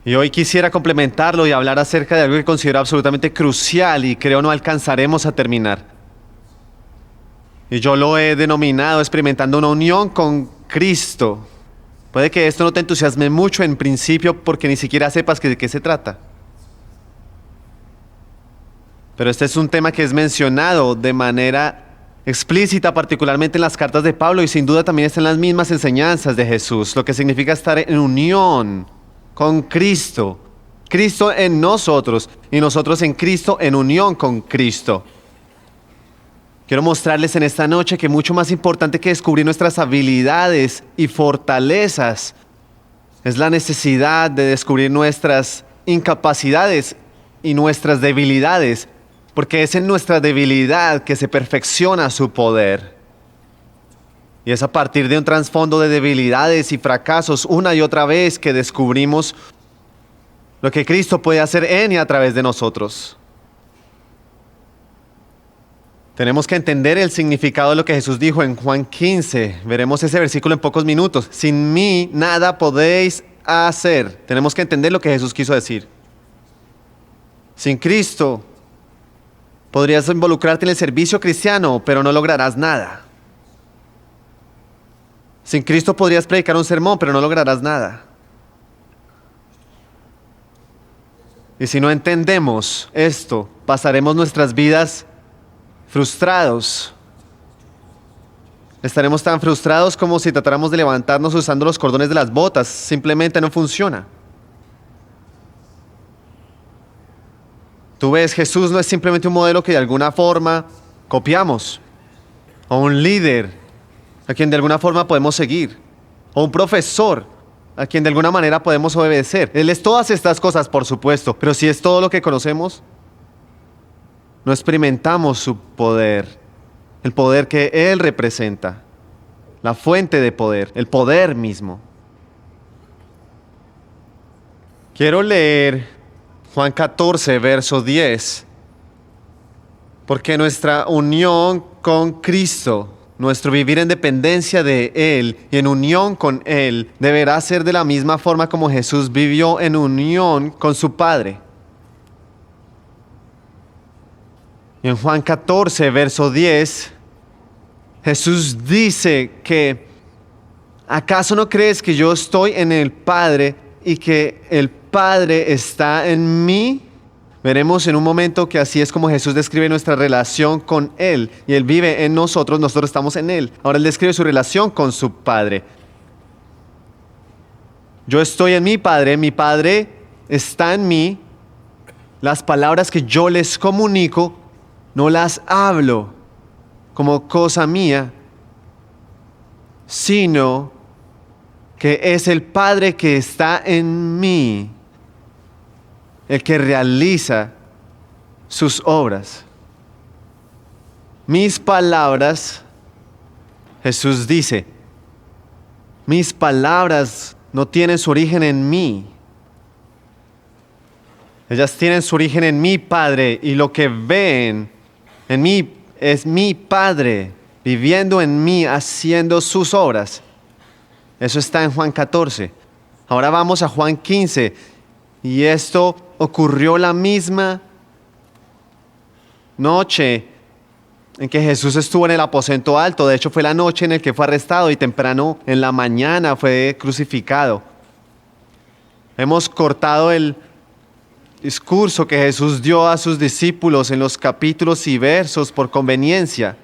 Y hoy quisiera complementarlo y hablar acerca de algo que considero absolutamente crucial y creo no alcanzaremos a terminar. Y yo lo he denominado experimentando una unión con Cristo. Puede que esto no te entusiasme mucho en principio porque ni siquiera sepas de qué se trata. Pero este es un tema que es mencionado de manera explícita, particularmente en las cartas de Pablo, y sin duda también está en las mismas enseñanzas de Jesús, lo que significa estar en unión con Cristo. Cristo en nosotros y nosotros en Cristo en unión con Cristo. Quiero mostrarles en esta noche que mucho más importante que descubrir nuestras habilidades y fortalezas es la necesidad de descubrir nuestras incapacidades y nuestras debilidades, porque es en nuestra debilidad que se perfecciona su poder. Y es a partir de un trasfondo de debilidades y fracasos una y otra vez que descubrimos lo que Cristo puede hacer en y a través de nosotros. Tenemos que entender el significado de lo que Jesús dijo en Juan 15. Veremos ese versículo en pocos minutos. Sin mí nada podéis hacer. Tenemos que entender lo que Jesús quiso decir. Sin Cristo podrías involucrarte en el servicio cristiano, pero no lograrás nada. Sin Cristo podrías predicar un sermón, pero no lograrás nada. Y si no entendemos esto, pasaremos nuestras vidas frustrados. Estaremos tan frustrados como si tratáramos de levantarnos usando los cordones de las botas. Simplemente no funciona. Tú ves, Jesús no es simplemente un modelo que de alguna forma copiamos, o un líder a quien de alguna forma podemos seguir, o un profesor a quien de alguna manera podemos obedecer. Él es todas estas cosas, por supuesto, pero si es todo lo que conocemos, no experimentamos su poder, el poder que Él representa, la fuente de poder, el poder mismo. Quiero leer Juan 14, verso 10, porque nuestra unión con Cristo, nuestro vivir en dependencia de Él y en unión con Él, deberá ser de la misma forma como Jesús vivió en unión con su Padre. Y en Juan 14, verso 10, Jesús dice que ¿acaso no crees que yo estoy en el Padre y que el Padre está en mí? Veremos en un momento que así es como Jesús describe nuestra relación con Él. Y Él vive en nosotros, nosotros estamos en Él. Ahora Él describe su relación con su Padre. Yo estoy en mi Padre está en mí. Las palabras que yo les comunico no las hablo como cosa mía, sino que es el Padre que está en mí, el que realiza sus obras. Mis palabras, Jesús dice, mis palabras no tienen su origen en mí. Ellas tienen su origen en mi Padre, y lo que ven en mí es mi Padre viviendo en mí, haciendo sus obras. Eso está en Juan 14. Ahora vamos a Juan 15. Y esto ocurrió la misma noche en que Jesús estuvo en el aposento alto. De hecho, fue la noche en la que fue arrestado y temprano en la mañana fue crucificado. Hemos cortado el discurso que Jesús dio a sus discípulos en los capítulos y versos por conveniencia.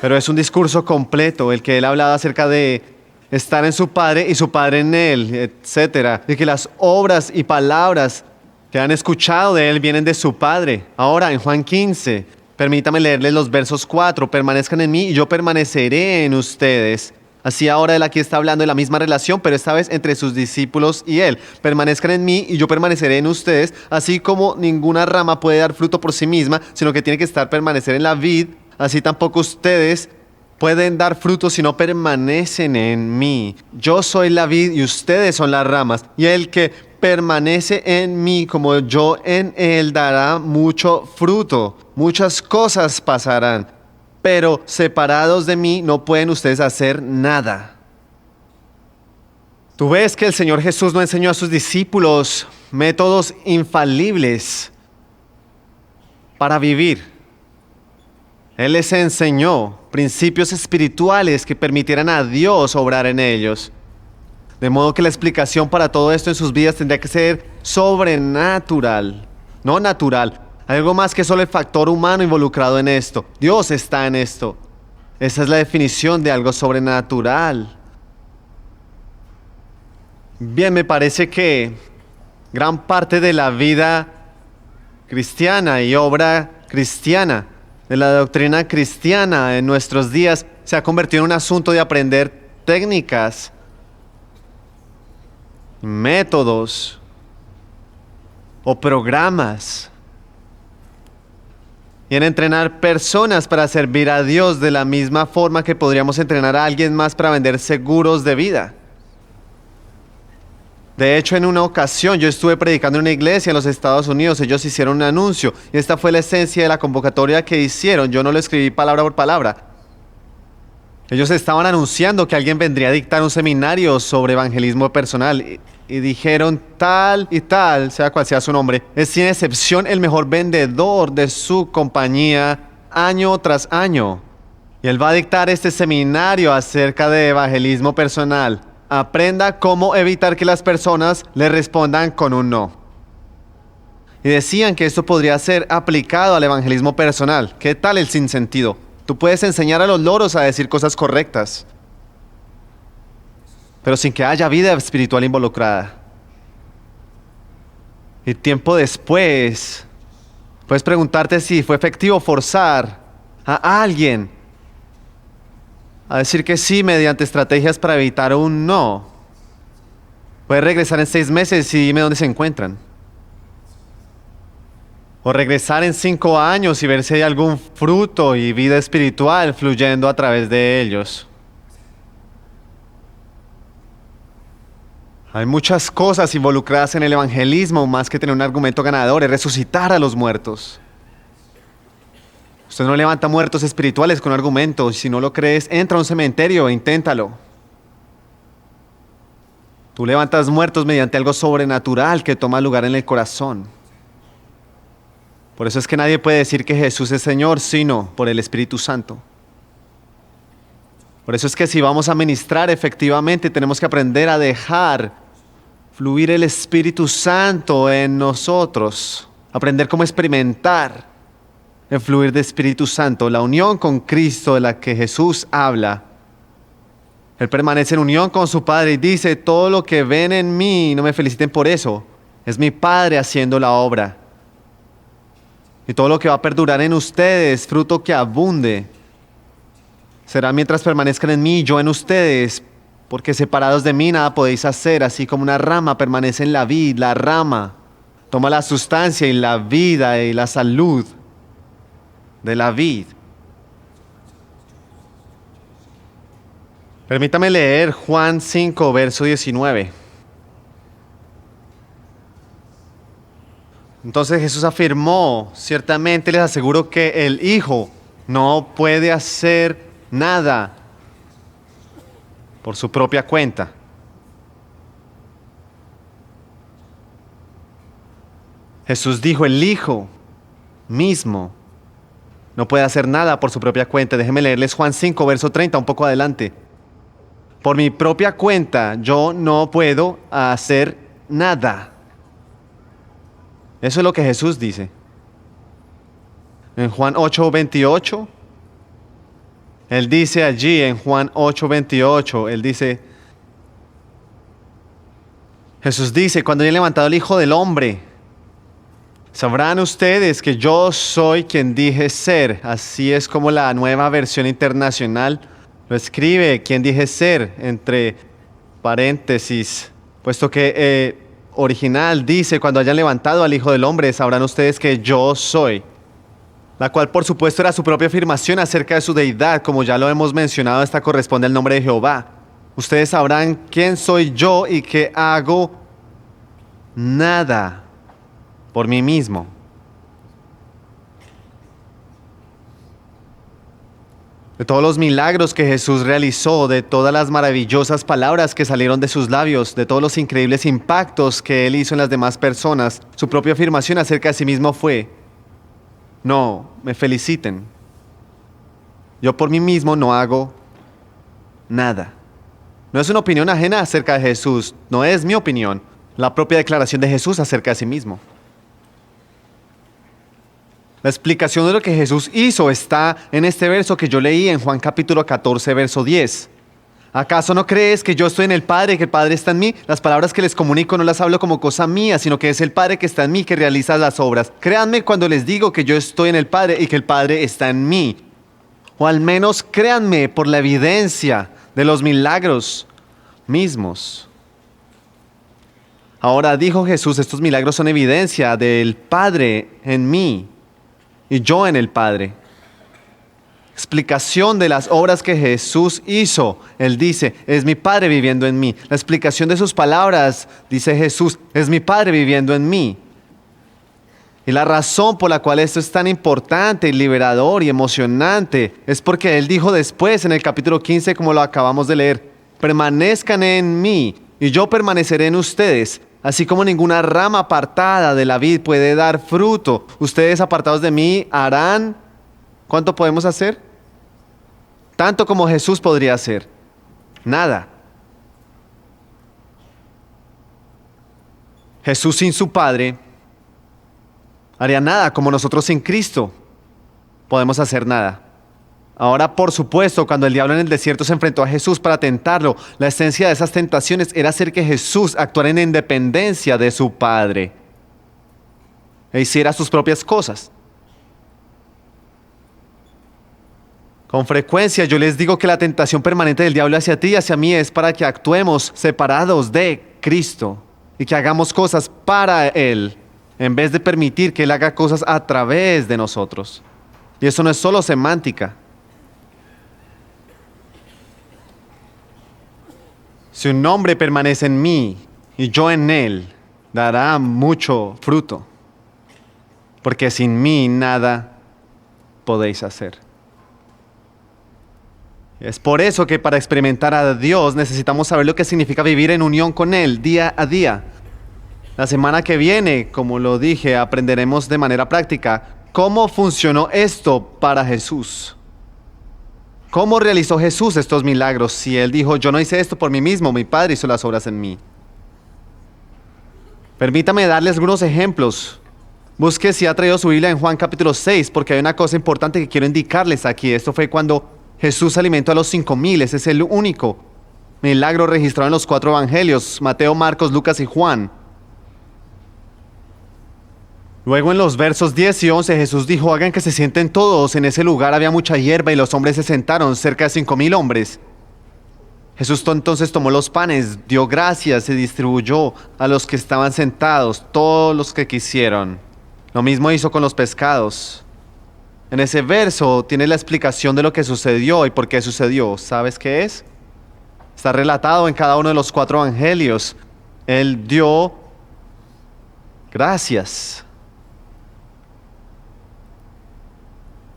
Pero es un discurso completo, el que Él hablaba acerca de estar en su Padre y su Padre en Él, etc. De que las obras y palabras que han escuchado de Él vienen de su Padre. Ahora, en Juan 15, permítame leerles los versos 4. Permanezcan en mí y yo permaneceré en ustedes. Así ahora Él aquí está hablando de la misma relación, pero esta vez entre sus discípulos y Él. Permanezcan en mí y yo permaneceré en ustedes, así como ninguna rama puede dar fruto por sí misma, sino que tiene que permanecer en la vid, así tampoco ustedes pueden dar fruto si no permanecen en mí. Yo soy la vid y ustedes son las ramas, y el que permanece en mí como yo en Él dará mucho fruto. Muchas cosas pasarán, pero separados de mí no pueden ustedes hacer nada. Tú ves que el Señor Jesús no enseñó a sus discípulos métodos infalibles para vivir. Él les enseñó principios espirituales que permitieran a Dios obrar en ellos. De modo que la explicación para todo esto en sus vidas tendría que ser sobrenatural, no natural. Algo más que solo el factor humano involucrado en esto. Dios está en esto. Esa es la definición de algo sobrenatural. Bien, me parece que gran parte de la vida cristiana y obra cristiana, de la doctrina cristiana en nuestros días, se ha convertido en un asunto de aprender técnicas, métodos o programas y en entrenar personas para servir a Dios de la misma forma que podríamos entrenar a alguien más para vender seguros de vida. De hecho, en una ocasión yo estuve predicando en una iglesia en los Estados Unidos. Ellos hicieron un anuncio y esta fue la esencia de la convocatoria que hicieron. Yo no lo escribí palabra por palabra. Ellos estaban anunciando que alguien vendría a dictar un seminario sobre evangelismo personal y dijeron tal y tal, sea cual sea su nombre, es sin excepción el mejor vendedor de su compañía año tras año. Y él va a dictar este seminario acerca de evangelismo personal. Aprenda cómo evitar que las personas le respondan con un no. Y decían que esto podría ser aplicado al evangelismo personal. ¿Qué tal el sinsentido? Tú puedes enseñar a los loros a decir cosas correctas, pero sin que haya vida espiritual involucrada. Y tiempo después, puedes preguntarte si fue efectivo forzar a alguien a decir que sí mediante estrategias para evitar un no. Puedes regresar en 6 meses y dime dónde se encuentran. O regresar en 5 años y ver si hay algún fruto y vida espiritual fluyendo a través de ellos. Hay muchas cosas involucradas en el evangelismo más que tener un argumento ganador, es resucitar a los muertos. Usted no levanta muertos espirituales con argumentos. Si no lo crees, entra a un cementerio e inténtalo. Tú levantas muertos mediante algo sobrenatural que toma lugar en el corazón. Por eso es que nadie puede decir que Jesús es Señor, sino por el Espíritu Santo. Por eso es que si vamos a ministrar efectivamente, tenemos que aprender a dejar fluir el Espíritu Santo en nosotros. Aprender cómo experimentar el fluir del Espíritu Santo, la unión con Cristo de la que Jesús habla. Él permanece en unión con su Padre y dice, todo lo que ven en mí, no me feliciten por eso, es mi Padre haciendo la obra. Y todo lo que va a perdurar en ustedes, fruto que abunde, será mientras permanezcan en mí y yo en ustedes, porque separados de mí nada podéis hacer, así como una rama permanece en la vid, la rama toma la sustancia y la vida y la salud de la vid. Permítame leer Juan 5, verso 19. Entonces Jesús afirmó, ciertamente les aseguro que el Hijo no puede hacer nada por su propia cuenta. Jesús dijo, el Hijo mismo no puede hacer nada por su propia cuenta. Déjenme leerles Juan 5, verso 30, un poco adelante. Por mi propia cuenta yo no puedo hacer nada. Eso es lo que Jesús dice. En Juan 8:28, Él dice allí, en Juan 8:28, Él dice, Jesús dice, cuando haya levantado el Hijo del Hombre, sabrán ustedes que yo soy quien dije ser. Así es como la Nueva Versión Internacional lo escribe, quien dije ser, entre paréntesis, puesto que original dice, cuando hayan levantado al Hijo del Hombre, sabrán ustedes que yo soy. La cual por supuesto era su propia afirmación acerca de su deidad, como ya lo hemos mencionado, esta corresponde al nombre de Jehová. Ustedes sabrán quién soy yo y que hago nada por mí mismo. de todos los milagros que Jesús realizó, de todas las maravillosas palabras que salieron de sus labios, de todos los increíbles impactos que Él hizo en las demás personas, su propia afirmación acerca de sí mismo fue: no me feliciten. Yo por mí mismo no hago nada. No es una opinión ajena acerca de Jesús, no es mi opinión, la propia declaración de Jesús acerca de sí mismo. La explicación de lo que Jesús hizo está en este verso que yo leí en Juan capítulo 14, verso 10. ¿Acaso no crees que yo estoy en el Padre y que el Padre está en mí? Las palabras que les comunico no las hablo como cosa mía, sino que es el Padre que está en mí que realiza las obras. Créanme cuando les digo que yo estoy en el Padre y que el Padre está en mí. O al menos créanme por la evidencia de los milagros mismos. Ahora dijo Jesús, estos milagros son evidencia del Padre en mí y yo en el Padre. Explicación de las obras que Jesús hizo. Él dice, es mi Padre viviendo en mí. La explicación de sus palabras, dice Jesús, es mi Padre viviendo en mí. Y la razón por la cual esto es tan importante, liberador y emocionante es porque Él dijo después en el capítulo 15, como lo acabamos de leer, permanezcan en mí y yo permaneceré en ustedes. Así como ninguna rama apartada de la vid puede dar fruto, ustedes apartados de mí harán. ¿Cuánto podemos hacer? Tanto como Jesús podría hacer. Nada. Jesús sin su Padre haría nada, como nosotros sin Cristo podemos hacer nada. Ahora, por supuesto, cuando el diablo en el desierto se enfrentó a Jesús para tentarlo, la esencia de esas tentaciones era hacer que Jesús actuara en independencia de su Padre e hiciera sus propias cosas. Con frecuencia yo les digo que la tentación permanente del diablo hacia ti y hacia mí es para que actuemos separados de Cristo y que hagamos cosas para Él, en vez de permitir que Él haga cosas a través de nosotros. Y eso no es solo semántica. Si un hombre permanece en mí y yo en él, dará mucho fruto, porque sin mí nada podéis hacer. Es por eso que para experimentar a Dios necesitamos saber lo que significa vivir en unión con Él día a día. La semana que viene, como lo dije, aprenderemos de manera práctica cómo funcionó esto para Jesús. ¿Cómo realizó Jesús estos milagros? Si Él dijo, yo no hice esto por mí mismo, mi Padre hizo las obras en mí. Permítame darles algunos ejemplos. Busque si ha traído su Biblia en Juan capítulo 6, porque hay una cosa importante que quiero indicarles aquí. Esto fue cuando Jesús alimentó a los 5,000. Ese es el único milagro registrado en los 4 evangelios, Mateo, Marcos, Lucas y Juan. Luego en los versos 10 y 11 Jesús dijo, hagan que se sienten todos. En ese lugar había mucha hierba y los hombres se sentaron, cerca de 5,000 hombres. Jesús entonces tomó los panes, dio gracias y distribuyó a los que estaban sentados, todos los que quisieron. Lo mismo hizo con los pescados. En ese verso tiene la explicación de lo que sucedió y por qué sucedió. ¿Sabes qué es? Está relatado en cada uno de los 4 evangelios. Él dio gracias.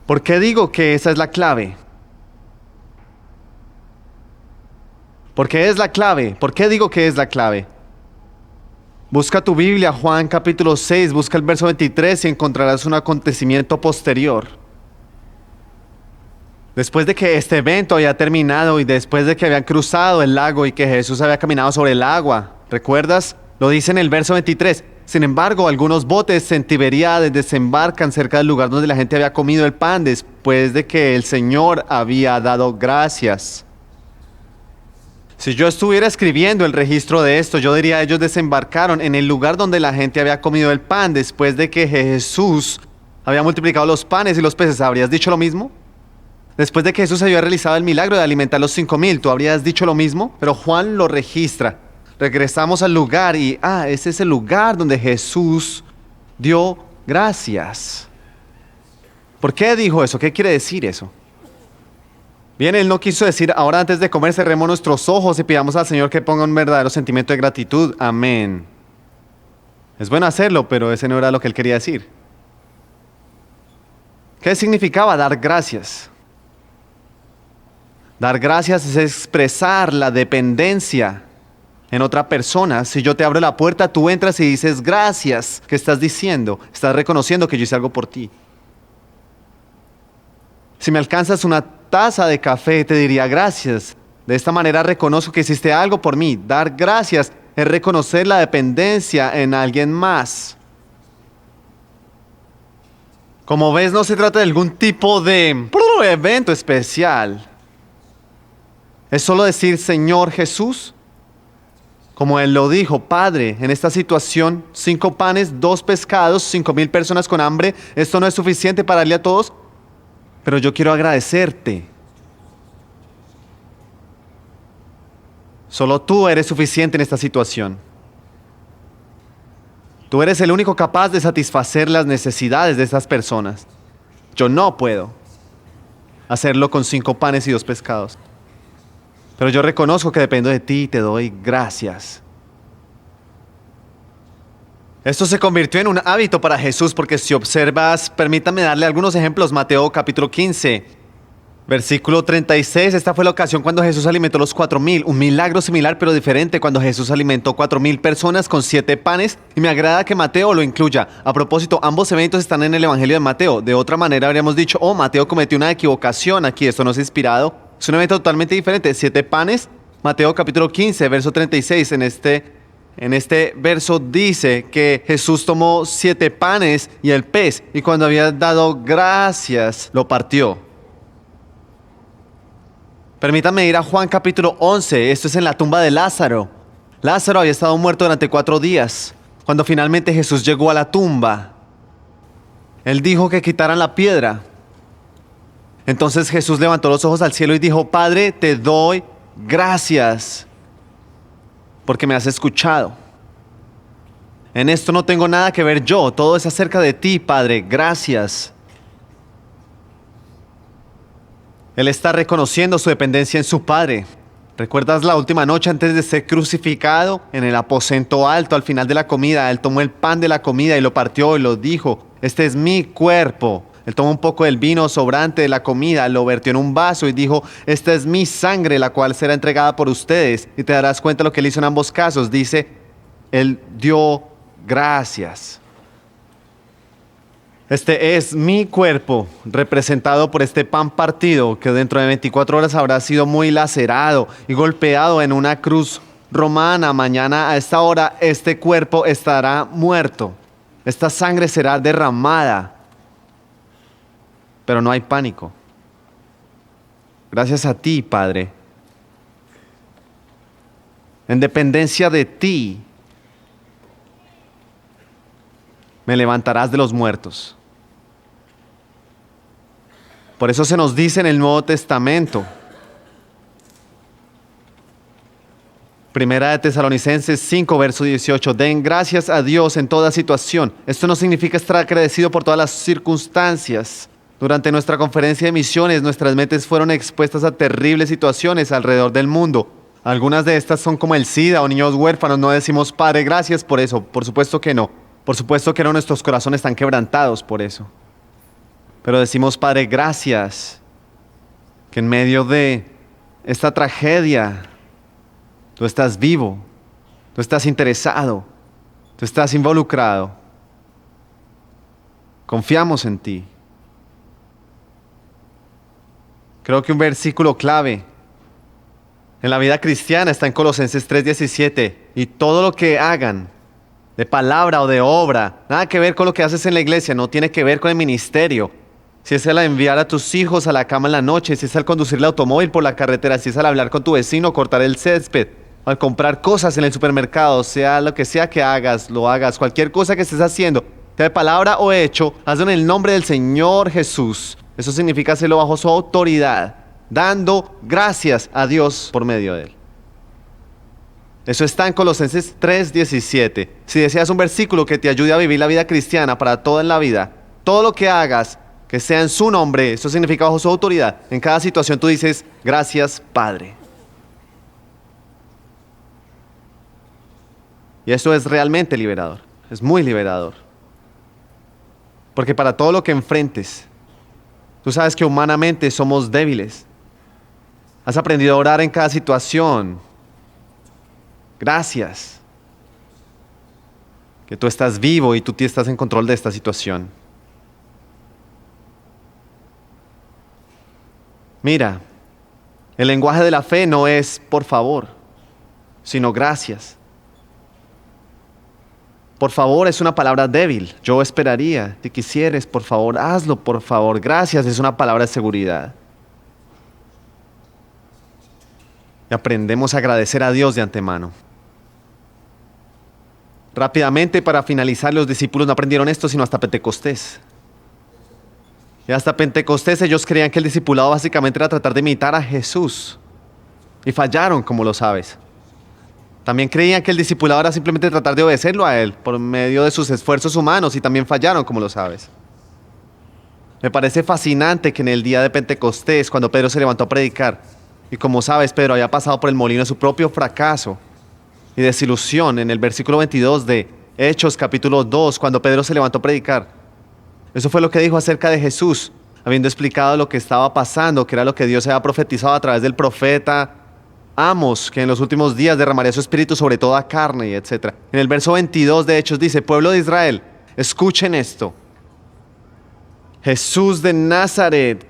¿Por qué digo que esa es la clave? ¿Por qué es la clave? ¿Por qué digo que es la clave? Busca tu Biblia, Juan capítulo 6, busca el verso 23 y encontrarás un acontecimiento posterior. Después de que este evento había terminado y después de que habían cruzado el lago y que Jesús había caminado sobre el agua, ¿recuerdas? Lo dice en el verso 23. Sin embargo, algunos botes en Tiberíades desembarcan cerca del lugar donde la gente había comido el pan después de que el Señor había dado gracias. Si yo estuviera escribiendo el registro de esto, yo diría ellos desembarcaron en el lugar donde la gente había comido el pan después de que Jesús había multiplicado los panes y los peces. ¿Habrías dicho lo mismo? Después de que Jesús había realizado el milagro de alimentar a los 5,000, ¿tú habrías dicho lo mismo? Pero Juan lo registra. Regresamos al lugar y, ese es el lugar donde Jesús dio gracias. ¿Por qué dijo eso? ¿Qué quiere decir eso? Bien, Él no quiso decir, ahora antes de comer cerremos nuestros ojos y pidamos al Señor que ponga un verdadero sentimiento de gratitud. Amén. Es bueno hacerlo, pero ese no era lo que Él quería decir. ¿Qué significaba dar gracias? Dar gracias es expresar la dependencia en otra persona. Si yo te abro la puerta, tú entras y dices gracias. ¿Qué estás diciendo? Estás reconociendo que yo hice algo por ti. Si me alcanzas una taza de café, te diría gracias. De esta manera reconozco que hiciste algo por mí. Dar gracias es reconocer la dependencia en alguien más. Como ves, no se trata de algún tipo de evento especial. Es solo decir, Señor Jesús, como Él lo dijo, Padre, en esta situación, 5 panes, 2 pescados, 5,000 personas con hambre, esto no es suficiente para darle a todos, pero yo quiero agradecerte. Solo tú eres suficiente en esta situación. Tú eres el único capaz de satisfacer las necesidades de estas personas. Yo no puedo hacerlo con 5 panes y 2 pescados. Pero yo reconozco que dependo de ti y te doy gracias. Esto se convirtió en un hábito para Jesús porque si observas, permítame darle algunos ejemplos. Mateo capítulo 15, versículo 36. Esta fue la ocasión cuando Jesús alimentó los 4,000. Un milagro similar pero diferente cuando Jesús alimentó 4,000 personas con 7 panes. Y me agrada que Mateo lo incluya. A propósito, ambos eventos están en el Evangelio de Mateo. De otra manera habríamos dicho, Mateo cometió una equivocación aquí. Esto no es inspirado. Es un evento totalmente diferente. 7 panes. Mateo capítulo 15, verso 36. En este verso dice que Jesús tomó 7 panes y el pez. Y cuando había dado gracias, lo partió. Permítame ir a Juan capítulo 11. Esto es en la tumba de Lázaro. Lázaro había estado muerto durante 4 días. Cuando finalmente Jesús llegó a la tumba, Él dijo que quitaran la piedra. Entonces Jesús levantó los ojos al cielo y dijo, Padre, te doy gracias porque me has escuchado. En esto no tengo nada que ver yo, todo es acerca de ti, Padre, gracias. Él está reconociendo su dependencia en su Padre. ¿Recuerdas la última noche antes de ser crucificado? En el aposento alto, al final de la comida, Él tomó el pan de la comida y lo partió y lo dijo, este es mi cuerpo. Él tomó un poco del vino sobrante de la comida, lo vertió en un vaso y dijo, esta es mi sangre, la cual será entregada por ustedes. Y te darás cuenta de lo que él hizo en ambos casos. Dice, él dio gracias. Este es mi cuerpo, representado por este pan partido, que dentro de 24 horas habrá sido muy lacerado y golpeado en una cruz romana. Mañana a esta hora este cuerpo estará muerto. Esta sangre será derramada. Pero no hay pánico. Gracias a ti, Padre. En dependencia de ti, me levantarás de los muertos. Por eso se nos dice en el Nuevo Testamento, Primera de Tesalonicenses 5, verso 18, den gracias a Dios en toda situación. Esto no significa estar agradecido por todas las circunstancias. Durante nuestra conferencia de misiones, nuestras mentes fueron expuestas a terribles situaciones alrededor del mundo. Algunas de estas son como el SIDA o niños huérfanos. No decimos, Padre, gracias por eso. Por supuesto que no. Por supuesto que no, nuestros corazones están quebrantados por eso. Pero decimos, Padre, gracias, que en medio de esta tragedia, tú estás vivo, tú estás interesado, tú estás involucrado. Confiamos en ti. Creo que un versículo clave en la vida cristiana está en Colosenses 3:17. Y todo lo que hagan, de palabra o de obra, nada que ver con lo que haces en la iglesia, no tiene que ver con el ministerio. Si es el enviar a tus hijos a la cama en la noche, si es al conducir el automóvil por la carretera, si es al hablar con tu vecino, cortar el césped, al comprar cosas en el supermercado, sea lo que sea que hagas, lo hagas, cualquier cosa que estés haciendo, sea de palabra o hecho, hazlo en el nombre del Señor Jesús. Eso significa hacerlo bajo su autoridad, dando gracias a Dios por medio de él. Eso está en Colosenses 3:17. Si deseas un versículo que te ayude a vivir la vida cristiana para toda en la vida, todo lo que hagas, que sea en su nombre, eso significa bajo su autoridad. En cada situación tú dices, gracias, Padre. Y eso es realmente liberador, es muy liberador. Porque para todo lo que enfrentes, tú sabes que humanamente somos débiles. Has aprendido a orar en cada situación. Gracias. Que tú estás vivo y tú estás en control de esta situación. Mira, el lenguaje de la fe no es por favor, sino gracias. Por favor es una palabra débil. Yo esperaría, si quisieres, por favor, hazlo, por favor. Gracias es una palabra de seguridad. Y aprendemos a agradecer a Dios de antemano. Rápidamente, para finalizar, los discípulos no aprendieron esto sino hasta Pentecostés. Y hasta Pentecostés ellos creían que el discipulado básicamente era tratar de imitar a Jesús. Y fallaron, como lo sabes. También creían que el discipulado era simplemente tratar de obedecerlo a Él por medio de sus esfuerzos humanos y también fallaron, como lo sabes. Me parece fascinante que en el día de Pentecostés, cuando Pedro se levantó a predicar, y como sabes, Pedro había pasado por el molino de su propio fracaso y desilusión en el versículo 22 de Hechos capítulo 2, cuando Pedro se levantó a predicar. Eso fue lo que dijo acerca de Jesús, habiendo explicado lo que estaba pasando, que era lo que Dios había profetizado a través del profeta Amos, que en los últimos días derramaría su espíritu sobre toda carne, y etc. En el verso 22 de Hechos dice: pueblo de Israel, escuchen esto. Jesús de Nazaret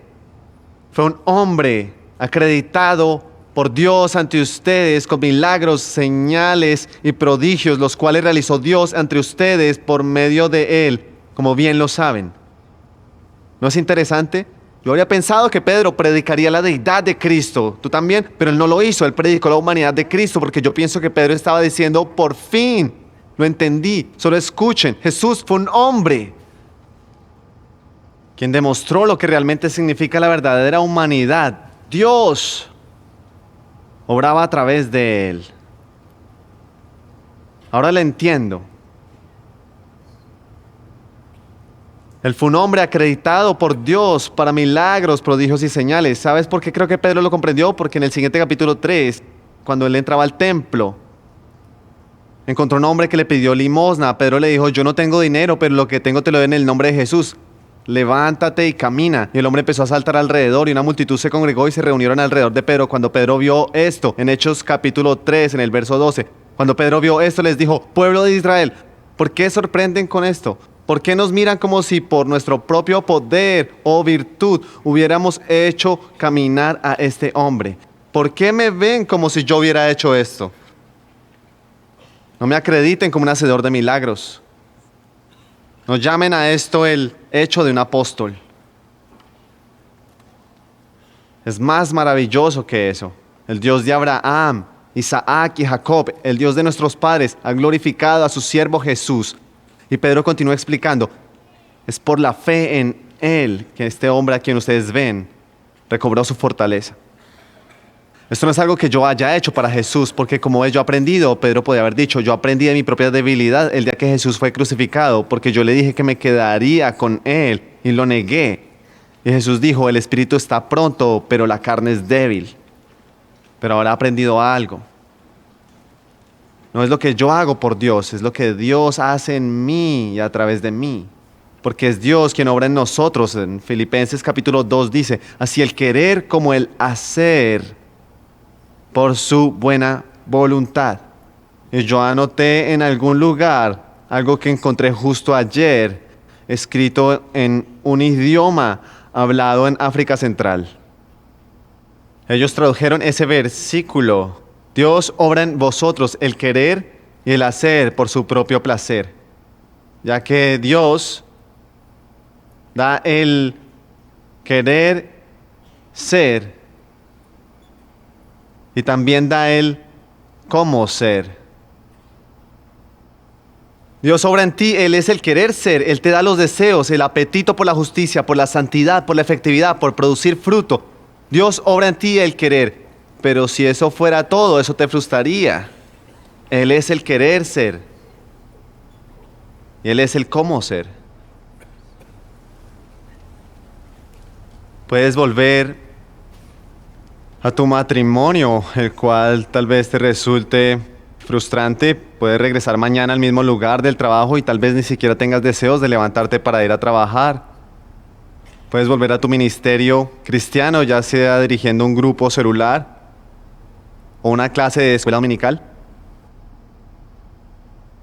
fue un hombre acreditado por Dios ante ustedes con milagros, señales y prodigios, los cuales realizó Dios ante ustedes por medio de él, como bien lo saben. ¿No es interesante? Yo habría pensado que Pedro predicaría la deidad de Cristo, tú también, pero él no lo hizo, él predicó la humanidad de Cristo, porque yo pienso que Pedro estaba diciendo: por fin, lo entendí, solo escuchen, Jesús fue un hombre quien demostró lo que realmente significa la verdadera humanidad. Dios obraba a través de él. Ahora lo entiendo. Él fue un hombre acreditado por Dios para milagros, prodigios y señales. ¿Sabes por qué creo que Pedro lo comprendió? Porque en el siguiente capítulo 3, cuando él entraba al templo, encontró un hombre que le pidió limosna. Pedro le dijo: yo no tengo dinero, pero lo que tengo te lo doy en el nombre de Jesús. Levántate y camina. Y el hombre empezó a saltar alrededor y una multitud se congregó y se reunieron alrededor de Pedro. Cuando Pedro vio esto, en Hechos capítulo 3, en el verso 12, cuando Pedro vio esto, les dijo: pueblo de Israel, ¿por qué sorprenden con esto? ¿Por qué nos miran como si por nuestro propio poder o virtud hubiéramos hecho caminar a este hombre? ¿Por qué me ven como si yo hubiera hecho esto? No me acrediten como un hacedor de milagros. No llamen a esto el hecho de un apóstol. Es más maravilloso que eso. El Dios de Abraham, Isaac y Jacob, el Dios de nuestros padres, ha glorificado a su siervo Jesús. Y Pedro continúa explicando: es por la fe en él que este hombre a quien ustedes ven recobró su fortaleza. Esto no es algo que yo haya hecho para Jesús, porque como yo he aprendido, Pedro podría haber dicho: yo aprendí de mi propia debilidad el día que Jesús fue crucificado, porque yo le dije que me quedaría con él y lo negué. Y Jesús dijo: el espíritu está pronto, pero la carne es débil. Pero ahora he aprendido algo. No es lo que yo hago por Dios, es lo que Dios hace en mí y a través de mí. Porque es Dios quien obra en nosotros. En Filipenses capítulo 2 dice: así el querer como el hacer por su buena voluntad. Y yo anoté en algún lugar algo que encontré justo ayer, escrito en un idioma hablado en África Central. Ellos tradujeron ese versículo: Dios obra en vosotros el querer y el hacer por su propio placer. Ya que Dios da el querer ser y también da el cómo ser. Dios obra en ti, Él es el querer ser, Él te da los deseos, el apetito por la justicia, por la santidad, por la efectividad, por producir fruto. Dios obra en ti el querer, pero si eso fuera todo, eso te frustraría. Él es el querer ser y Él es el cómo ser. Puedes volver a tu matrimonio, el cual tal vez te resulte frustrante. Puedes regresar mañana al mismo lugar del trabajo y tal vez ni siquiera tengas deseos de levantarte para ir a trabajar. Puedes volver a tu ministerio cristiano, ya sea dirigiendo un grupo celular o una clase de escuela dominical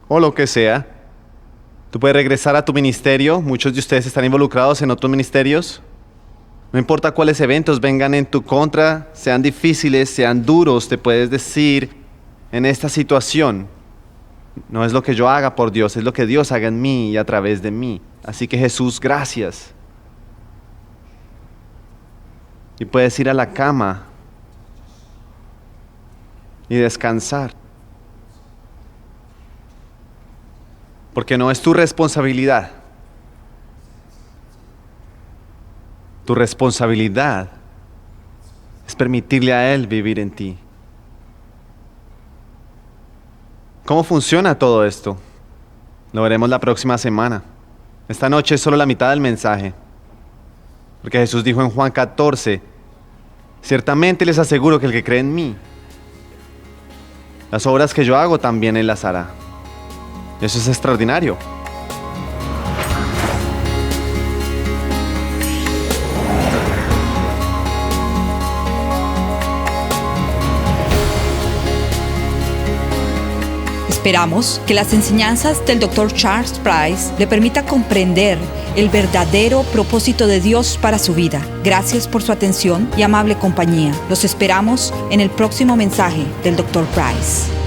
o lo que sea. Tú puedes regresar a tu ministerio. Muchos de ustedes están involucrados en otros ministerios. No importa cuáles eventos vengan en tu contra, sean difíciles, sean duros, te puedes decir en esta situación: no es lo que yo haga por Dios, es lo que Dios haga en mí y a través de mí. Así que Jesús, gracias. Y puedes ir a la cama y descansar. Porque no es tu responsabilidad. Tu responsabilidad es permitirle a Él vivir en ti. ¿Cómo funciona todo esto? Lo veremos la próxima semana. Esta noche es solo la mitad del mensaje. Porque Jesús dijo en Juan 14: ciertamente les aseguro que el que cree en mí, las obras que yo hago también Él las hará. Eso es extraordinario. Esperamos que las enseñanzas del Dr. Charles Price le permita comprender el verdadero propósito de Dios para su vida. Gracias por su atención y amable compañía. Los esperamos en el próximo mensaje del Dr. Price.